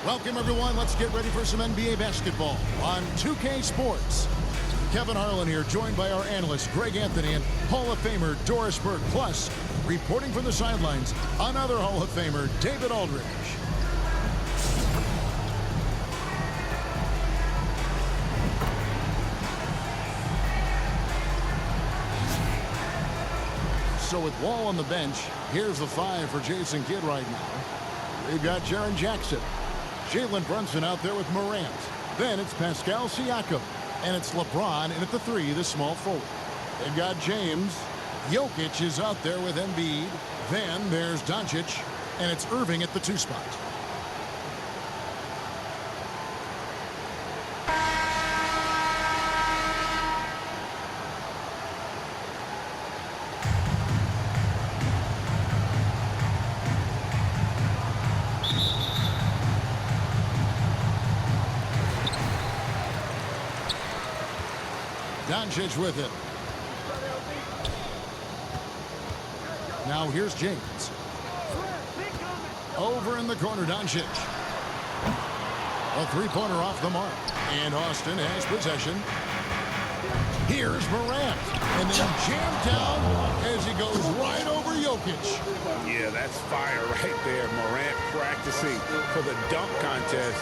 Welcome, everyone. Let's get ready for some NBA basketball on 2K Sports. Kevin Harlan here, joined by our analyst, Greg Anthony, and Hall of Famer Doris Burke. Plus, reporting from the sidelines, another Hall of Famer, David Aldridge. So with Wall on the bench, here's the 5 for Jason Kidd right now. We've got Jaren Jackson. Jalen Brunson out there with Morant. Then it's Pascal Siakam. And it's LeBron in at the 3, the small forward. They've got James. Jokic is out there with Embiid. Then there's Doncic. And it's Irving at the 2 spot. Doncic with it. Now here's James. Over in the corner, Doncic. A 3-pointer off the mark. And Austin has possession. Here's Morant. And then jammed down as he goes right over Jokic. Yeah, that's fire right there. Morant practicing for the dunk contest.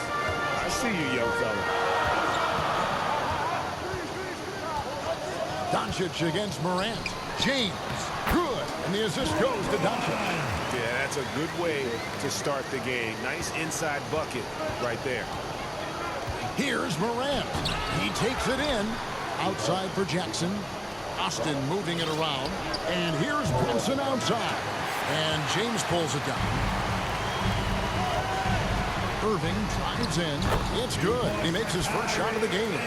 I see you, young fella. Doncic against Morant. James, good. And the assist goes to Doncic. Yeah, that's a good way to start the game. Nice inside bucket right there. Here's Morant. He takes it in. Outside for Jackson. Austin moving it around. And here's Brunson outside. And James pulls it down. Irving drives in. It's good. He makes his first shot of the game.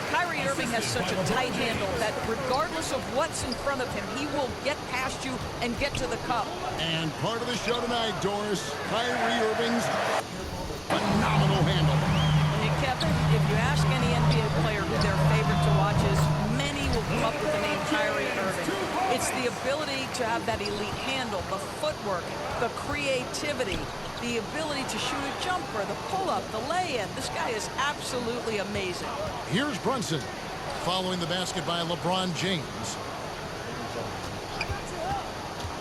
Kyrie Irving has such a tight handle that regardless of what's in front of him, he will get past you and get to the cup. And part of the show tonight, Doris, Kyrie Irving's phenomenal handle. And Kevin, if you ask any NBA player who their favorite to watch is, many will come up with the name Kyrie Irving. It's the ability to have that elite handle, the footwork, the creativity, the ability to shoot a jumper, the pull-up, the lay-in. This guy is absolutely amazing. Here's Brunson following the basket by LeBron James.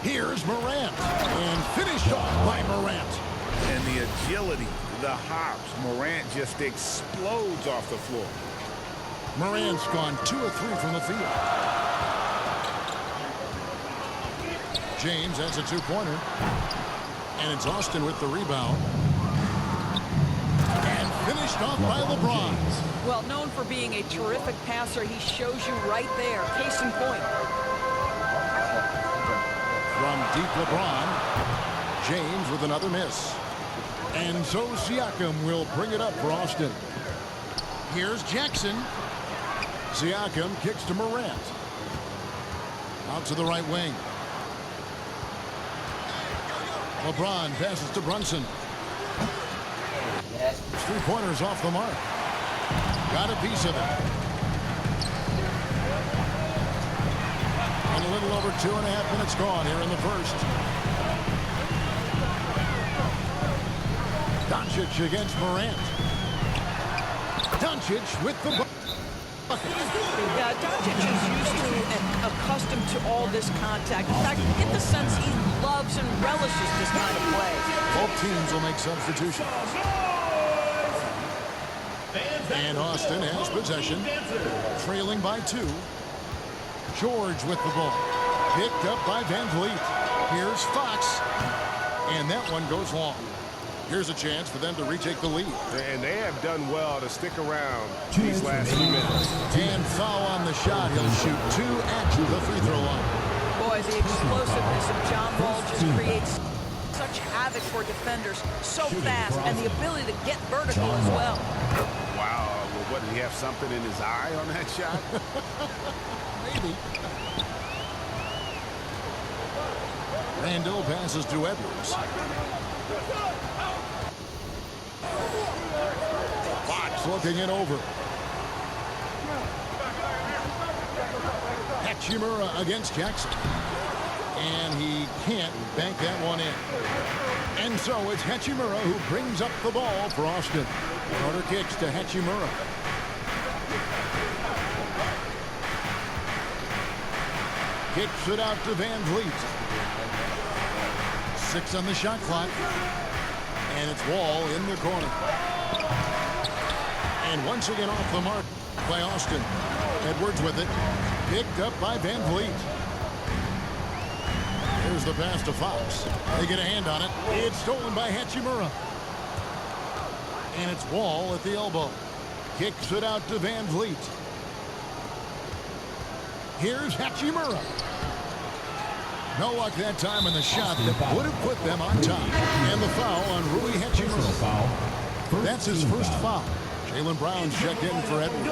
Here's Morant. And finished off by Morant. And the agility, the hops. Morant just explodes off the floor. Morant's gone 2 of 3 from the field. James has a 2-pointer. And it's Austin with the rebound. And finished off by LeBron. Well, known for being a terrific passer, he shows you right there. Case in point. From deep LeBron. James with another miss. And so Siakam will bring it up for Austin. Here's Jackson. Siakam kicks to Morant. Out to the right wing. LeBron passes to Brunson. 3-pointers off the mark. Got a piece of it. And a little over 2.5 minutes gone here in the first. Doncic against Morant. Doncic with the bucket. Yeah, Doncic is used to and accustomed to all this contact. In fact, you get the sense he loves and relishes this kind of play. Both teams will make substitutions. And Austin has possession, trailing by 2. George with the ball. Picked up by Van Vliet. Here's Fox. And that one goes long. Here's a chance for them to retake the lead. And they have done well to stick around these last few minutes. And foul on the shot. He'll shoot 2 at the free throw line. Boy, the explosiveness of John Wall just creates such havoc for defenders. So fast, and the ability to get vertical as well. Wow. Well, what, did he have something in his eye on that shot? Maybe. Randall passes to Edwards. Fox looking it over. Hachimura against Jackson. And he can't bank that one in. And so it's Hachimura who brings up the ball for Austin. Carter kicks to Hachimura. Kicks it out to Van Vliet. 6 on the shot clock. And it's Wall in the corner. And once again off the mark by Austin. Edwards with it. Picked up by Van Vliet. Here's the pass to Fox. They get a hand on it. It's stolen by Hachimura. And it's Wall at the elbow. Kicks it out to Van Vliet. Here's Hachimura. No luck that time in the shot that would have put them on top. And the foul on Rui Hachimura. That's his first foul. Jaylen Brown's checked in for Edwards.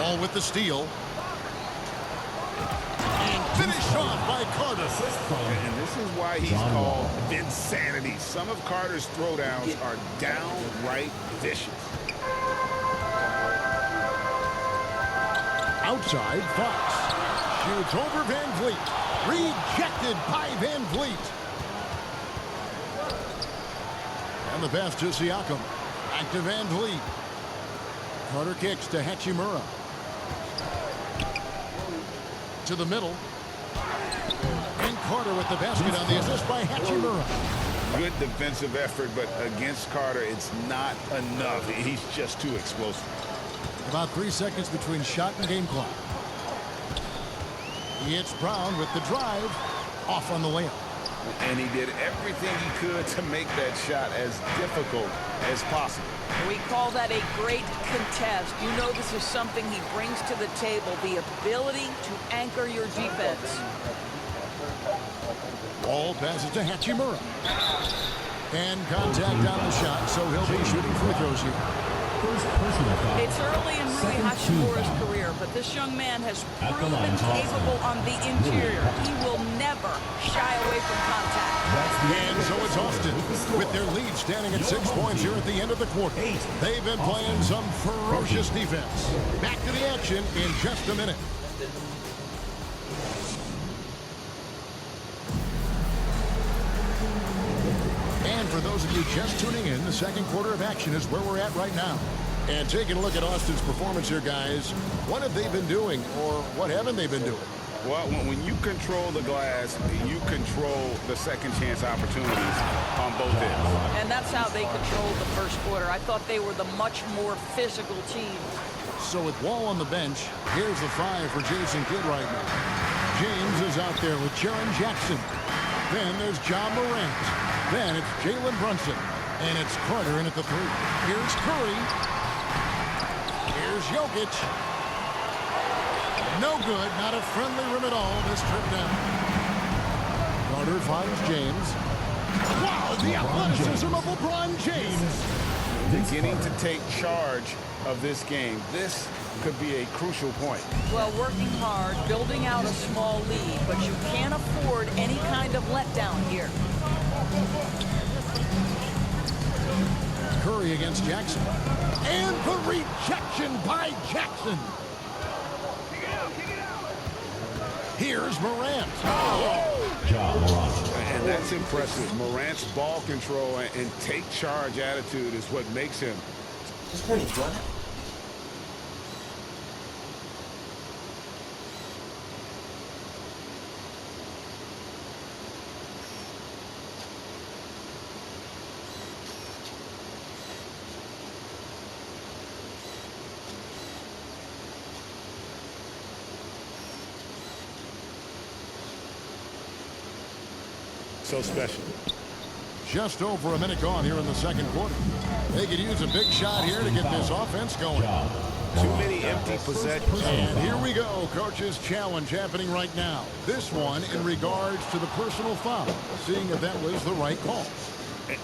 Wall with the steal. Finished off by Carter. And this is why he's called Vinsanity. Some of Carter's throwdowns are downright vicious. Outside, Fox. Shoots over Van Vliet. Rejected by Van Vliet. And the pass to Siakam. Back to Van Vliet. Carter kicks to Hachimura. To the middle. And Carter with the basket on the assist by Hachimura. Good defensive effort, but against Carter, it's not enough. He's just too explosive. About 3 seconds between shot and game clock. He hits Brown with the drive. Off on the layup. And he did everything he could to make that shot as difficult as possible. We call that a great contest. You know this is something he brings to the table, the ability to anchor your defense. Wall passes to Hachimura. And contact on the shot, so he'll be shooting free throws here. It's early in Rui Hachimura's career, but this young man has proven capable on the interior. He will never shy away from contact. And so it's Austin with their lead standing at 6 points here at the end of the quarter. They've been playing some ferocious defense. Back to the action in just a minute. And for those of you just tuning in, the second quarter of action is where we're at right now. And taking a look at Austin's performance here, guys, what have they been doing, or what haven't they been doing? Well, when you control the glass, you control the second chance opportunities on both ends. And that's how they controlled the first quarter. I thought they were the much more physical team. So with Wall on the bench, here's the 5 for Jason Kidd right now. James is out there with Jaren Jackson. Then there's John Morant. Then it's Jalen Brunson. And it's Carter in at the 3. Here's Curry. Here's Jokic. No good. Not a friendly rim at all this trip down. Carter finds James. Wow, the athleticism of LeBron James. Beginning to take charge of this game. This could be a crucial point. Well, working hard, building out a small lead, but you can't afford any kind of letdown here. Curry against Jackson. And the rejection by Jackson. Here's Morant. And that's impressive. Morant's ball control and take charge attitude is what makes him. So special. Just over a minute gone here in the second quarter. They could use a big shot here to get this offense going. Too many empty possessions. And here we go. Coach's challenge happening right now. This one in regards to the personal foul. Seeing if that was the right call.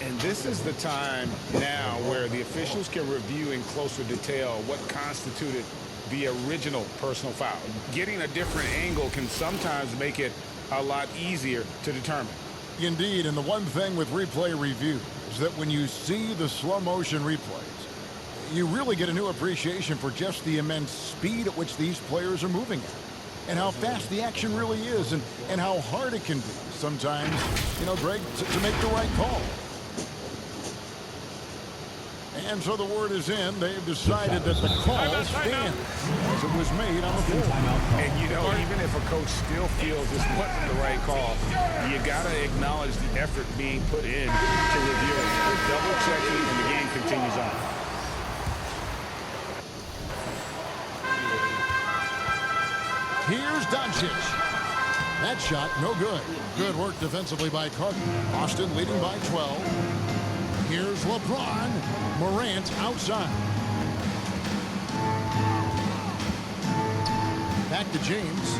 And this is the time now where the officials can review in closer detail what constituted the original personal foul. Getting a different angle can sometimes make it a lot easier to determine. Indeed, and the one thing with replay review is that when you see the slow motion replays, you really get a new appreciation for just the immense speed at which these players are moving at. and how fast the action really is and how hard it can be sometimes, you know, Greg, to make the right call. And so the word is in. They've decided that the call stands as it was made on the floor. And, you know, even if a coach still feels this wasn't the right call, you got to acknowledge the effort being put in to review it. They're double-checking, and the game continues on. Here's Doncic. That shot, no good. Good work defensively by Carter. Austin leading by 12. Here's LeBron. Morant outside. Back to James.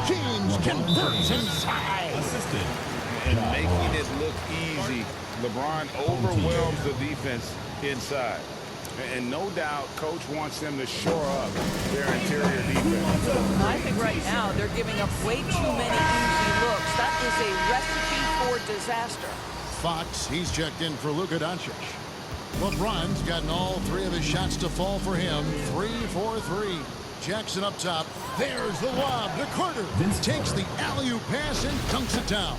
James converts inside. And making it look easy. LeBron overwhelms the defense inside. And no doubt, Coach wants them to shore up their interior defense. I think right now they're giving up way too many easy looks. That is a recipe for disaster. Fox, he's checked in for Luka Doncic. LeBron's gotten all three of his shots to fall for him. 3 for 3. Jackson up top. There's the lob to Carter. Takes the alley-oop pass and dunks it down.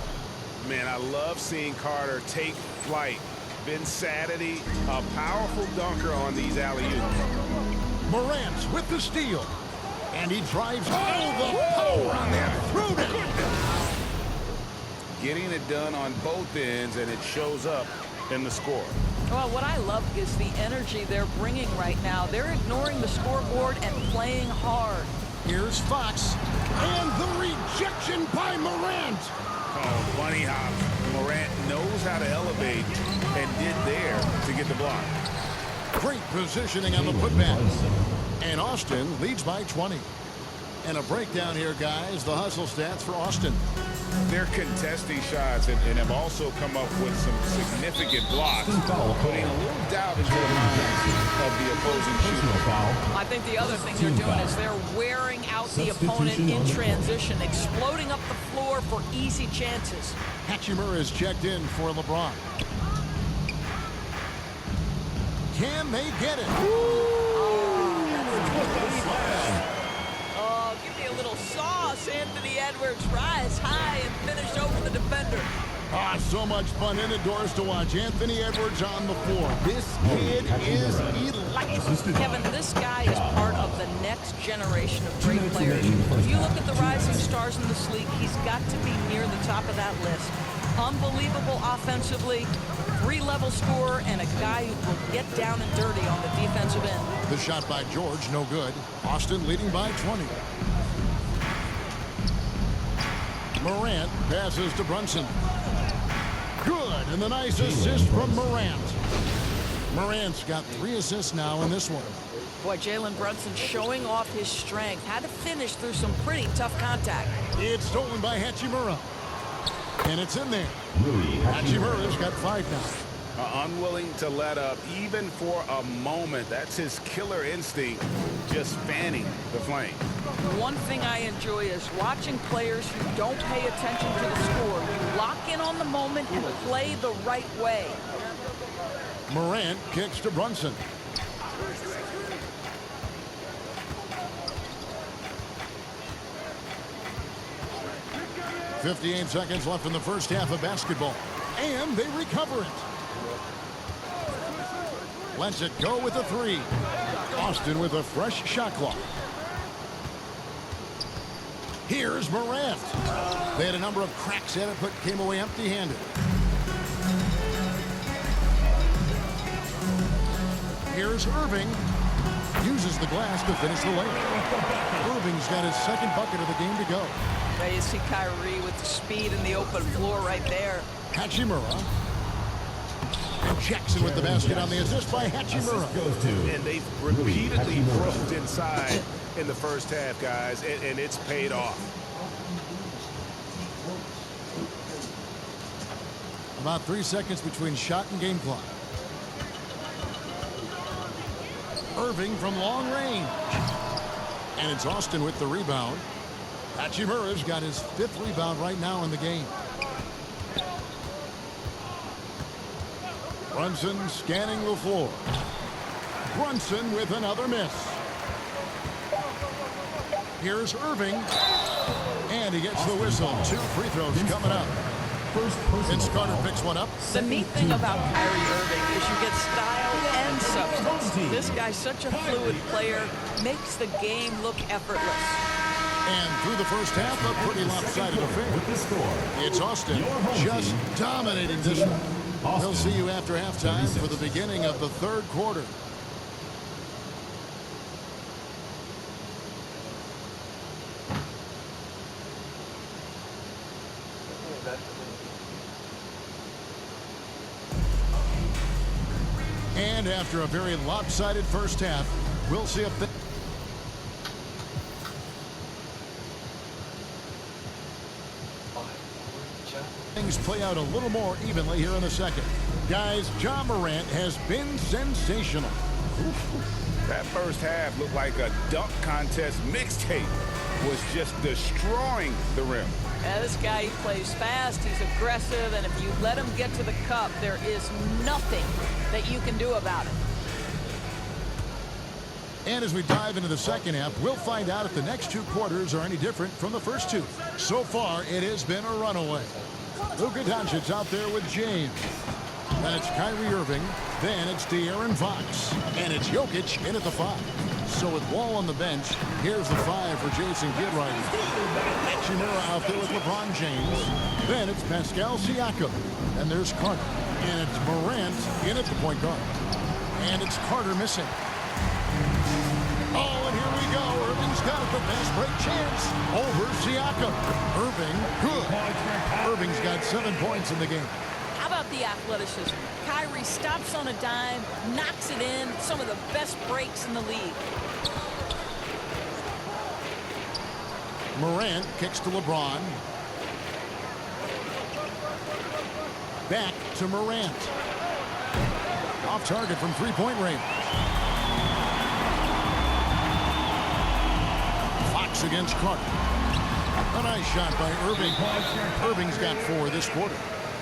Man, I love seeing Carter take flight. Vincennes, a powerful dunker on these alley-oops. Morant with the steal. And he drives all the power on that throwdown. Getting it done on both ends, and it shows up in the score. Well, what I love is the energy they're bringing right now. They're ignoring the scoreboard and playing hard. Here's Fox. And the rejection by Morant. Oh, bunny hop. Morant knows how to elevate and did there to get the block. Great positioning on the putback. And Austin leads by 20. And a breakdown here, guys. The hustle stats for Austin. They're contesting shots and have also come up with some significant blocks, putting a little doubt into the minds of the opposing shooter. I think the other thing they're doing is they're wearing out the opponent in transition, exploding up the floor for easy chances. Hachimura is checked in for LeBron. Can they get it? Oh, give me a little sauce. Anthony Edwards rise high and finish over the defender. Ah, so much fun indoors to watch. Anthony Edwards on the floor. This kid is electric. Kevin, this guy is part of the next generation of great players. If you look at the rising stars in this league, he's got to be near the top of that list. Unbelievable offensively, 3-level scorer, and a guy who will get down and dirty on the defensive end. The shot by George, no good. Austin leading by 20. Morant passes to Brunson. Good, and the nice assist from Morant. Morant's got 3 assists now in this one. Boy, Jalen Brunson showing off his strength. Had to finish through some pretty tough contact. It's stolen by Hachimura. And it's in there. Hachimura's got 5 now. Unwilling to let up, even for a moment. That's his killer instinct, just fanning the flame. One thing I enjoy is watching players who don't pay attention to the score. You lock in on the moment and play the right way. Morant kicks to Brunson. .58 seconds left in the first half of basketball. And they recover it. Lets it go with a 3. Austin with a fresh shot clock. Here's Morant. They had a number of cracks at it, but came away empty-handed. Here's Irving. Uses the glass to finish the layup. Irving's got his second bucket of the game to go. There you see Kyrie with the speed in the open floor right there. Hachimura. And Jackson with the basket on the assist by Hachimura. And they've repeatedly broke inside in the first half, guys, and it's paid off. About 3 seconds between shot and game clock. Irving from long range. And it's Austin with the rebound. Hachimura's got his 5th rebound right now in the game. Brunson scanning the floor. Brunson with another miss. Here's Irving. And he gets the whistle. 2 free throws coming up. Vince Carter picks one up. The neat thing about Kyrie Irving is you get style and substance. This guy's such a fluid player, makes the game look effortless. And through the first half, a pretty lopsided affair. It's Austin just dominating this one. We'll see you after halftime for the beginning of the third quarter. And after a very lopsided first half, we'll see if things play out a little more evenly here in a second. Guys, Ja Morant has been sensational. That first half looked like a dunk contest mixtape. Was just destroying the rim. Yeah, this guy, he plays fast, he's aggressive, and if you let him get to the cup, there is nothing that you can do about it. And as we dive into the second half, we'll find out if the next 2 quarters are any different from the first 2. So far, it has been a runaway. Luka Doncic's out there with James. Then it's Kyrie Irving. Then it's De'Aaron Fox. And it's Jokic in at the 5. So with Wall on the bench, here's the 5 for Jason Kidd right now. Hachimura out there with LeBron James. Then it's Pascal Siakam. And there's Carter. And it's Morant in at the point guard. And it's Carter missing. Oh, and here we go. Irving's got it. The fast break chance over Siakam. Irving, good. Irving's got 7 points in the game. How about the athleticism? Kyrie stops on a dime, knocks it in. Some of the best breaks in the league. Morant kicks to LeBron. Back to Morant. Off target from three-point range. Fox against Carter. A nice shot by Irving. Irving's got 4 this quarter.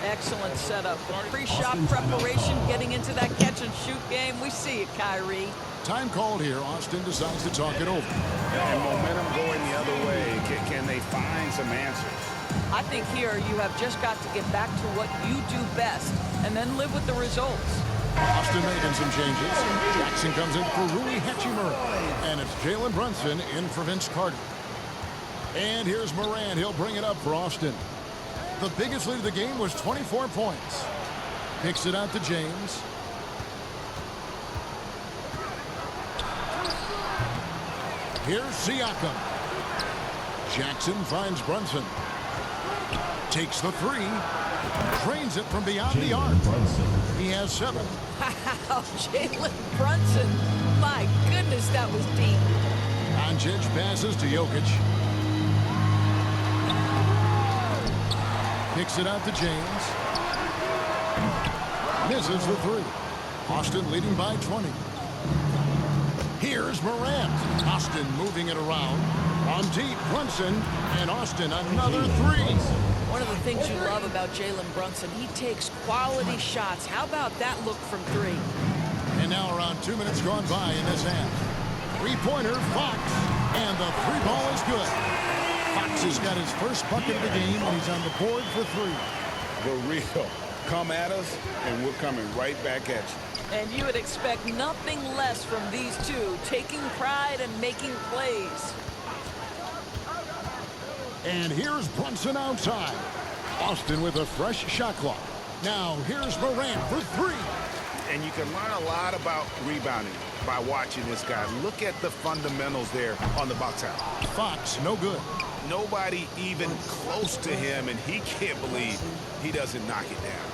Excellent setup. Pre-shot preparation, getting into that catch-and-shoot game. We see it, Kyrie. Time called here. Austin decides to talk it over. And momentum going the other way. Can they find some answers? I think here you have just got to get back to what you do best and then live with the results. Austin making some changes. Jackson comes in for Rui Hachimura. And it's Jalen Brunson in for Vince Carter. And here's Morant. He'll bring it up for Austin. The biggest lead of the game was 24 points. Kicks it out to James. Here's Siakam. Jackson finds Brunson. Takes the 3. Drains it from beyond the arc. He has 7. Wow, Jalen Brunson. My goodness, that was deep. Doncic passes to Jokic. Kicks it out to James. Misses the 3. Austin leading by 20. Here's Morant. Austin moving it around. On deep, Brunson. And Austin another 3. One of the things you love about Jalen Brunson, he takes quality shots. How about that look from 3? And now around 2 minutes gone by in this half. 3-pointer, Fox. And the 3 ball is good. Fox has got his first bucket of the game, and he's on the board for 3. The real. Come at us, and we're coming right back at you. And you would expect nothing less from these two, taking pride and making plays. And here's Brunson outside. Austin with a fresh shot clock. Now here's Morant for 3. And you can learn a lot about rebounding by watching this guy. Look at the fundamentals there on the box out. Fox, no good. Nobody even close to him, and he can't believe he doesn't knock it down.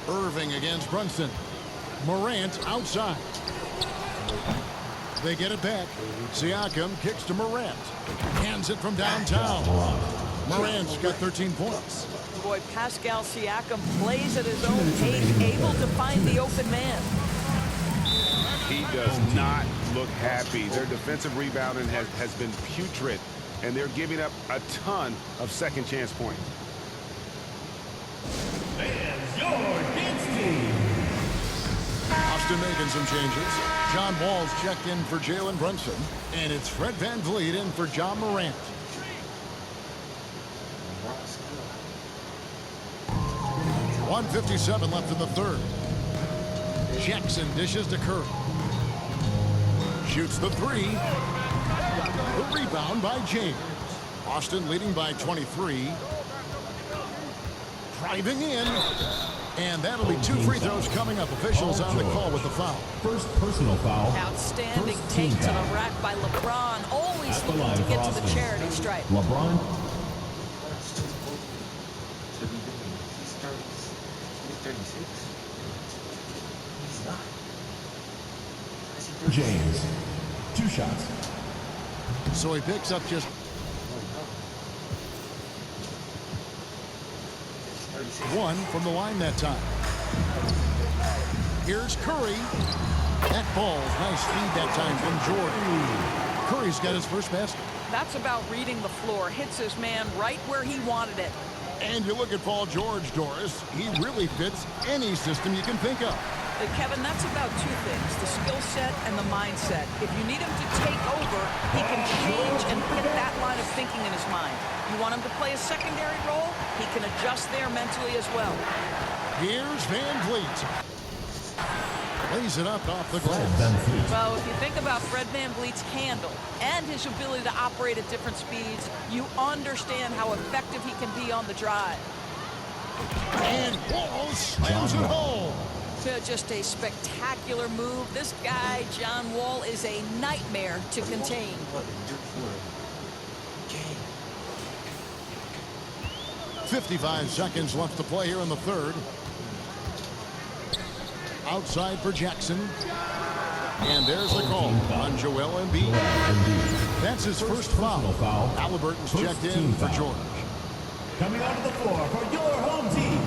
Irving against Brunson. Morant outside. They get it back. Siakam kicks to Morant. Hands it from downtown. Morant's got 13 points. Boy, Pascal Siakam plays at his own pace, able to find the open man. He does not look happy. Their defensive rebounding has been putrid, and they're giving up a ton of second chance points. And your dance team. Austin making some changes. John Wall's checked in for Jalen Brunson. And it's Fred VanVleet in for John Morant. .157 left in the third. Jackson dishes to Curry. Shoots the three. The rebound by James. Austin leading by 23. Driving in. And that'll be 2 free throws coming up. Officials on the call with the foul. First personal foul. Outstanding take to the rack by LeBron. Always looking to get to the charity stripe. LeBron. James. 2 shots. So he picks up just 1 from the line that time. Here's Curry. That falls. Nice feed that time from Jordan. Curry's got his first basket. That's about reading the floor. Hits his man right where he wanted it. And you look at Paul George, Doris. He really fits any system you can think of. Kevin, that's about 2 things, the skill set and the mindset. If you need him to take over, he can change and put that line of thinking in his mind. You want him to play a secondary role, he can adjust there mentally as well. Here's VanVleet. Lays it up off the glass. Well, if you think about Fred VanVleet's handle and his ability to operate at different speeds, you understand how effective he can be on the drive. And Wall slams it home. Just a spectacular move. This guy, John Wall, is a nightmare to contain. 55 seconds left to play here in the third. Outside for Jackson. And there's the call on Joel Embiid. That's his first foul. Halliburton's checked in for George. Coming onto the floor for your home team.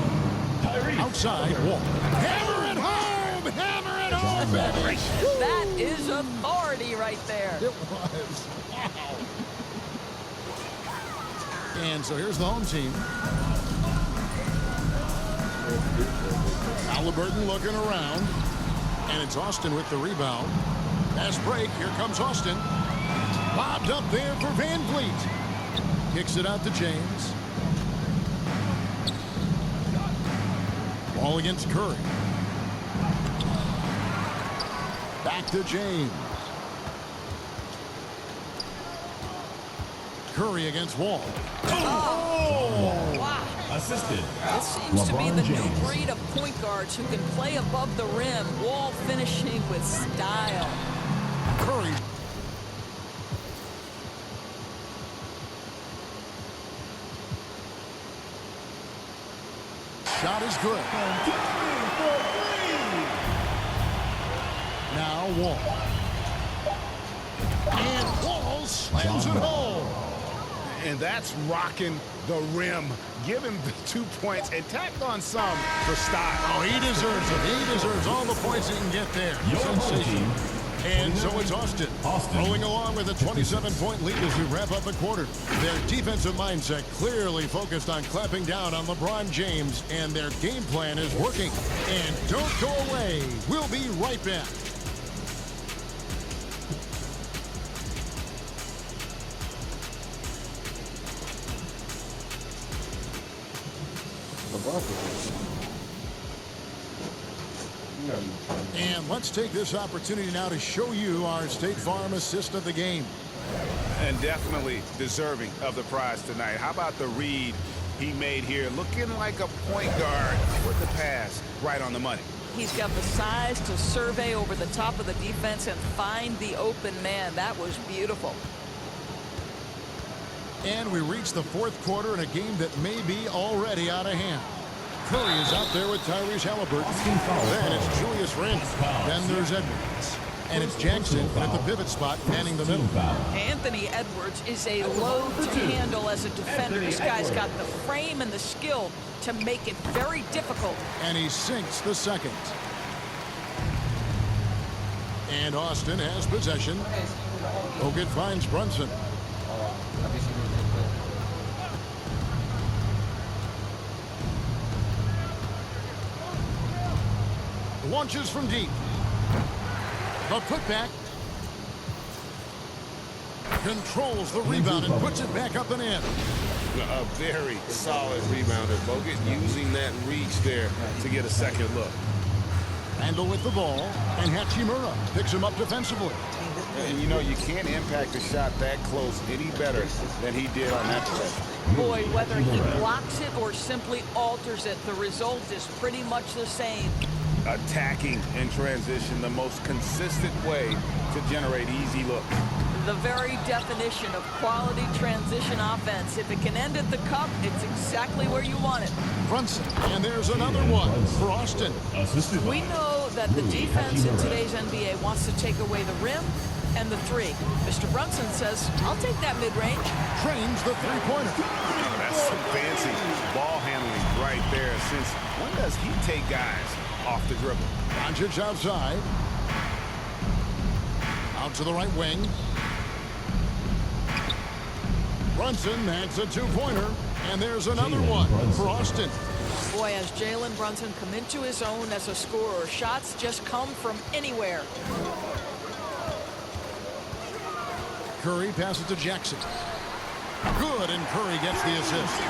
Tyrese. Outside, Wall. Hammer it home! Hammer it home, baby! That is authority right there. It was. Wow. And so here's the home team. Halliburton looking around. And it's Austin with the rebound. Fast break. Here comes Austin. Bobbed up there for VanVleet. Kicks it out to James. Ball against Curry. Back to James. Curry against Wall. Oh, wow. Assisted. This seems to be the new James. breed of point guards who can play above the rim. Wall finishing with style. Curry. Shot is good. Now Wall. And Wall slams it home. And that's rocking the rim. Give him the 2 points and tack on some for style. Oh, he deserves it. He deserves all the points he can get there. Your home Sensation. team. And so it's Austin. Rolling along with a 27-point lead as we wrap up the quarter. Their defensive mindset clearly focused on clamping down on LeBron James, and their game plan is working. And don't go away. We'll be right back. And let's take this opportunity now to show you our State Farm assist of the game. And definitely deserving of the prize tonight. How about the read he made here? Looking like a point guard with the pass right on the money. He's got the size to survey over the top of the defense and find the open man. That was beautiful. And we reach the fourth quarter in a game that may be already out of hand. Curry is out there with Tyrese Halliburton. Then it's Julius Randle. Then there's Edwards. And it's Jackson at the pivot spot, manning the middle. Anthony Edwards is a load to handle as a defender. This guy's got the frame and the skill to make it very difficult. And he sinks the second. And Austin has possession. Bogut finds Brunson. Launches from deep. A putback. Controls the rebound and puts it back up and in. A very solid rebounder. Bogut using that reach there to get a second look. Randall with the ball, and Hachimura picks him up defensively. And you know, you can't impact a shot that close any better than he did on that play. Boy, whether he blocks it or simply alters it, the result is pretty much the same. Attacking in transition, the most consistent way to generate easy looks. The very definition of quality transition offense. If it can end at the cup, it's exactly where you want it. Brunson, and there's another one for Austin. We know that the defense in today's NBA wants to take away the rim and the three. Mr. Brunson says, I'll take that mid-range. Trains the three-pointer. That's some fancy ball handling right there. Since when does he take guys off the dribble? Doncic outside. Out to the right wing. Brunson adds a two-pointer, and there's another one for Austin. Boy, has Jalen Brunson come into his own as a scorer. Shots just come from anywhere. Curry passes to Jackson. Good, and Curry gets the assist.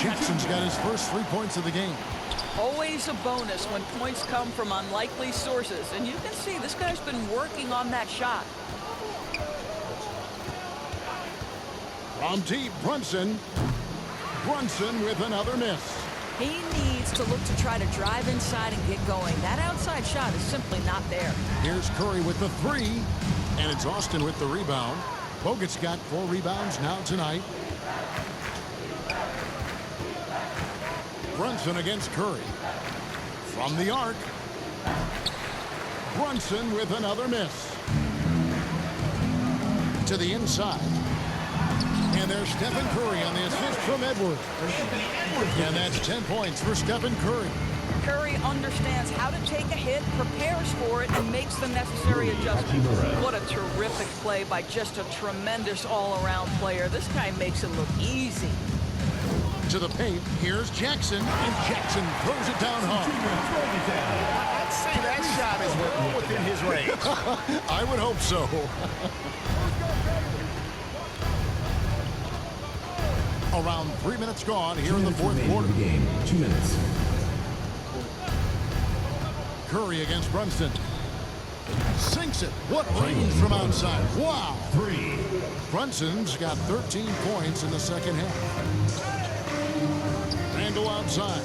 Jackson's got his first 3 points of the game. Always a bonus when points come from unlikely sources. And you can see this guy's been working on that shot. From deep, Brunson. Brunson with another miss. He needs to look to try to drive inside and get going. That outside shot is simply not there. Here's Curry with the three, and it's Austin with the rebound. Bogut's got 4 rebounds now tonight. Brunson against Curry. From the arc. Brunson with another miss. To the inside. And there's Stephen Curry on the assist from Edwards. And that's 10 points for Stephen Curry. Curry understands how to take a hit, prepares for it, and makes the necessary adjustments. What a terrific play by just a tremendous all-around player. This guy makes it look easy. To the paint, here's Jackson, and Jackson throws it down hard. I'd say that shot is well within his range. I would hope so. Around 3 minutes gone here in the fourth quarter. Game. 2 minutes. Curry against Brunson. Sinks it. What range from outside. Wow. 3. Brunson's got 13 points in the second half. Randall outside.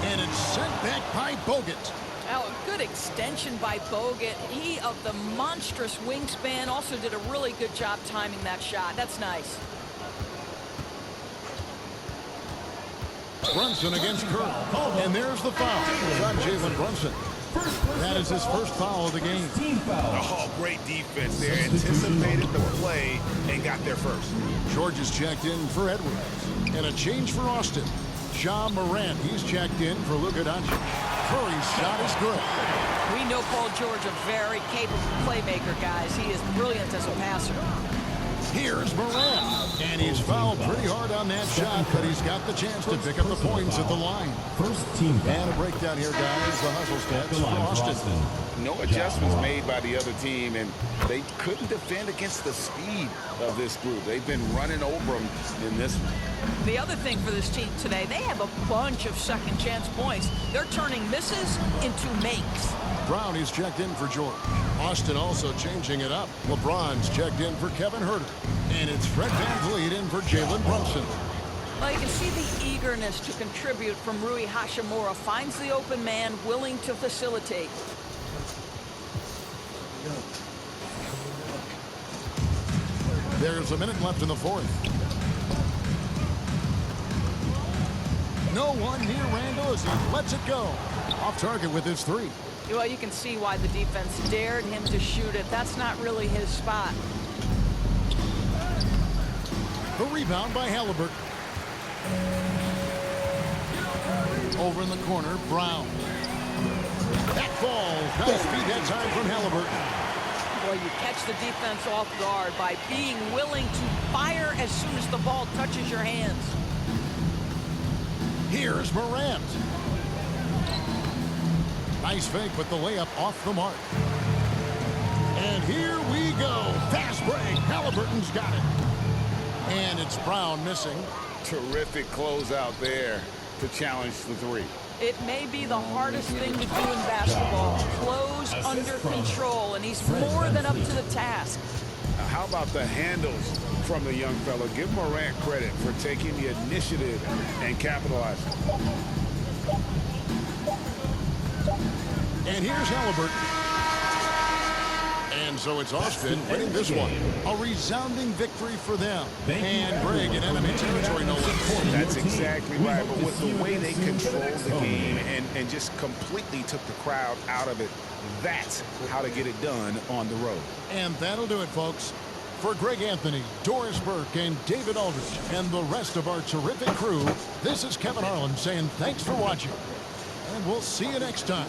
And it's sent back by Bogut. Now, a good extension by Bogut. He, of the monstrous wingspan, also did a really good job timing that shot. That's nice. Brunson against Curry. And there's the foul. It's on Jalen Brunson. That is his first foul of the game. Team foul. Oh, great defense there. Anticipated the play and got there first. George is checked in for Edwards. And a change for Austin. Ja Morant, he's checked in for Luka Doncic. Curry's shot is good. We know Paul George, a very capable playmaker, guys. He is brilliant as a passer. Here's Morant. And he's fouled pretty hard on that shot, but he's got the chance to pick up the points at the line. First team foul. And a breakdown here, guys. The hustle stats The line for for Austin. Austin. No adjustments made by the other team, and they couldn't defend against the speed of this group. They've been running over them in this one. The other thing for this team today, they have a bunch of second chance points. They're turning misses into makes. Brown is checked in for George. Austin also changing it up. LeBron's checked in for Kevin Huerter. And it's Fred VanVleet in for Jalen Brunson. Well, you can see the eagerness to contribute from Rui Hachimura. Finds the open man, willing to facilitate. There's a minute left in the fourth. No one near Randall as he lets it go. Off target with his three. Well, you can see why the defense dared him to shoot it. That's not really his spot. The rebound by Halliburton. Over in the corner, Brown. That falls. Got his feet that time from Halliburton. Boy, you catch the defense off guard by being willing to fire as soon as the ball touches your hands. Here's Morant. Nice fake, but the layup off the mark. And here we go. Fast break. Halliburton's got it. And it's Brown missing. Terrific closeout there to challenge the three. It may be the hardest thing to do in basketball. Close under control, and he's more than up to the task. Now, how about the handles from the young fellow? Give Morant credit for taking the initiative and capitalizing. And here's Halliburton. And so it's Austin winning this one. A resounding victory for them. And Greg in enemy territory, no less. That's exactly right. But with the way they controlled the game and just completely took the crowd out of it, that's how to get it done on the road. And that'll do it, folks. For Greg Anthony, Doris Burke, and David Aldridge, and the rest of our terrific crew, this is Kevin Harlan saying thanks for watching. And we'll see you next time.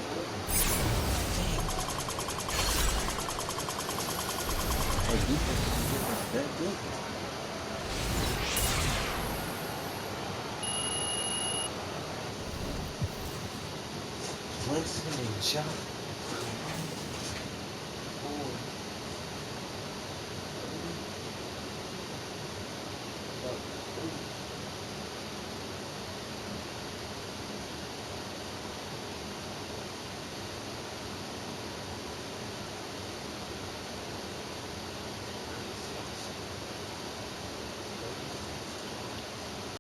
Winston and Chuck.